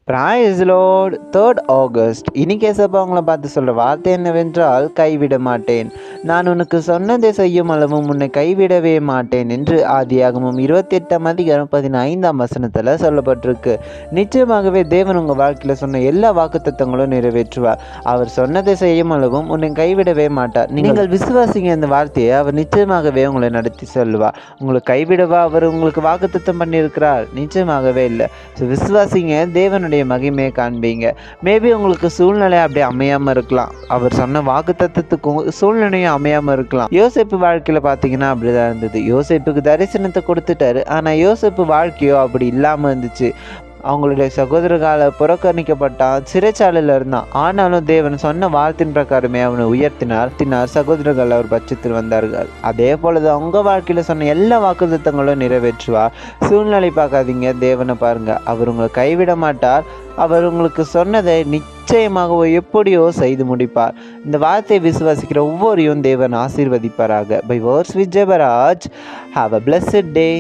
Price Lord. 3rd August. இன்னைக்கு ஏசப்பா உங்களை பார்த்து சொல்கிற வார்த்தை என்னவென்றால், கைவிட மாட்டேன், நான் உனக்கு சொன்னதை செய்யும் அளவும் உன்னை கைவிடவே மாட்டேன் என்று ஆதியாகமம் 28:15 சொல்லப்பட்டிருக்கு. நிச்சயமாகவே தேவன் உங்கள் வாழ்க்கையில் சொன்ன எல்லா வாக்குத்தத்தங்களும் நிறைவேற்றுவார். அவர் சொன்னதை செய்யும் அளவும் உன்னை கைவிடவே மாட்டார். நீங்கள் விசுவாசிங்க இந்த வார்த்தையை, அவர் நிச்சயமாகவே உங்களை நடத்தி சொல்லுவார். உங்களை கைவிடவா அவர் உங்களுக்கு வாக்குத்தத்தம் பண்ணியிருக்கிறார்? நிச்சயமாகவே இல்லை. ஸோ விசுவாசிங்க, தேவனுடைய மகிமையை காண்பீங்க. மேபி உங்களுக்கு சூழ்நிலை அப்படி அமையாமல் இருக்கலாம். அவர் சொன்ன வாக்குத்தத்தத்துக்கும் சூழ்நிலையும் அமையாமல் இருக்கலாம். யோசேப்பு வாழ்க்கையில் பார்த்தீங்கன்னா அப்படிதான் இருந்தது. யோசேப்புக்கு தரிசனத்தை கொடுத்துட்டாரு, ஆனால் யோசேப்பு வாழ்க்கையோ அப்படி இல்லாமல் இருந்துச்சு. அவங்களுடைய சகோதரர்கால புறக்கணிக்கப்பட்டான், சிறைச்சாலையில் இருந்தான். ஆனாலும் தேவன் சொன்ன வார்த்தையின் பிரகாரமே அவனை உயர்த்தினார். சகோதரர்கள் அவர் பட்சத்தில் வந்தார்கள். அதே போலதான் அவங்க வாழ்க்கையில சொன்ன எல்லா வாக்குத்தத்தங்களும் நிறைவேற்றுவார். சூழ்நிலை பார்க்காதீங்க, தேவனை பாருங்க. அவர் உங்களை கைவிட மாட்டார். அவர் உங்களுக்கு சொன்னதை நிச்சயமாக எப்படியோ செய்து முடிப்பார். இந்த வார்த்தையை விசுவாசிக்கிற ஒவ்வொருவரையும் தேவன் ஆசீர்வதிப்பாராக. Bye words with Jebaraj. Have a blessed day.